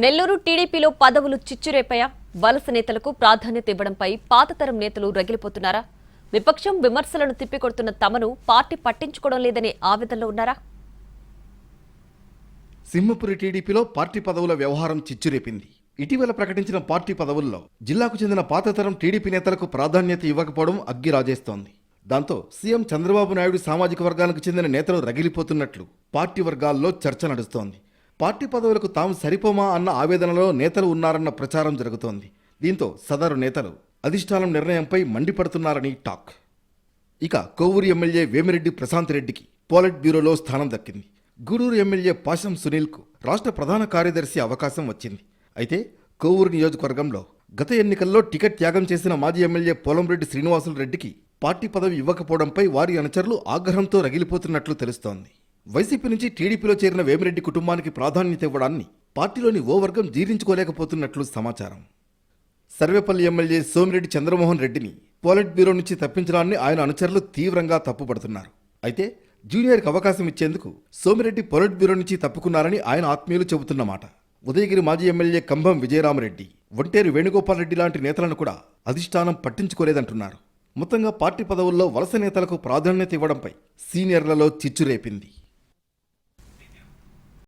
నెల్లూరు టీడీపీలో పదవులు చిచ్చురేపాయా? వలస నేతలకు ప్రాధాన్యత ఇవ్వడంపై పాతతరం నేతలు రగిలిపోతున్నారా? విపక్షం విమర్శలను తిప్పికొడుతున్న తమను పార్టీ పట్టించుకోవడం లేదనే ఆవేదనలో ఉన్నారా? సింహపురి టీడీపీలో పార్టీ పదవుల వ్యవహారం చిచ్చురేపింది. ఇటీవల ప్రకటించిన పార్టీ పదవుల్లో జిల్లాకు చెందిన పాతతరం టీడీపీ నేతలకు ప్రాధాన్యత ఇవ్వకపోవడం అగ్గి రాజేస్తోంది. దాంతో సీఎం చంద్రబాబు నాయుడు సామాజిక వర్గానికి చెందిన నేతలు రగిలిపోతున్నట్లు పార్టీ వర్గాల్లో చర్చ నడుస్తోంది. పార్టీ పదవులకు తాము సరిపోమా అన్న ఆవేదనలో నేతలు ఉన్నారన్న ప్రచారం జరుగుతోంది. దీంతో సదరు నేతలు అధిష్టానం నిర్ణయంపై మండిపడుతున్నారని టాక్. ఇక కొవ్వూరు ఎమ్మెల్యే వేమిరెడ్డి ప్రశాంత్ రెడ్డికి పోలిట్ బ్యూరోలో స్థానం దక్కింది. గూడూరు ఎమ్మెల్యే పాశం సునీల్కు రాష్ట్ర ప్రధాన కార్యదర్శి అవకాశం వచ్చింది. అయితే కొవ్వూరు నియోజకవర్గంలో గత ఎన్నికల్లో టికెట్ త్యాగం చేసిన మాజీ ఎమ్మెల్యే పోలంరెడ్డి శ్రీనివాసులు రెడ్డికి పార్టీ పదవి ఇవ్వకపోవడంపై వారి అనుచరులు ఆగ్రహంతో రగిలిపోతున్నట్లు తెలుస్తోంది. వైసీపీ నుంచి టీడీపీలో చేరిన వేమిరెడ్డి కుటుంబానికి ప్రాధాన్యత ఇవ్వడాన్ని పార్టీలోని ఓ వర్గం జీర్ణించుకోలేకపోతున్నట్లు సమాచారం. సర్వేపల్లి ఎమ్మెల్యే సోమిరెడ్డి చంద్రమోహన్ రెడ్డిని పోలిట్ బ్యూరో నుంచి తప్పించడాన్ని ఆయన అనుచరులు తీవ్రంగా తప్పుపడుతున్నారు. అయితే జూనియర్కి అవకాశం ఇచ్చేందుకు సోమిరెడ్డి పోలిట్ బ్యూరో నుంచి తప్పుకున్నారని ఆయన ఆత్మీయులు చెబుతున్నమాట. ఉదయగిరి మాజీ ఎమ్మెల్యే కంభం విజయరామరెడ్డి, ఒంటేరు వేణుగోపాల్ రెడ్డి లాంటి నేతలను కూడా అధిష్టానం పట్టించుకోలేదంటున్నారు. మొత్తంగా పార్టీ పదవుల్లో వలస నేతలకు ప్రాధాన్యత ఇవ్వడంపై సీనియర్లలో చిచ్చురేపింది.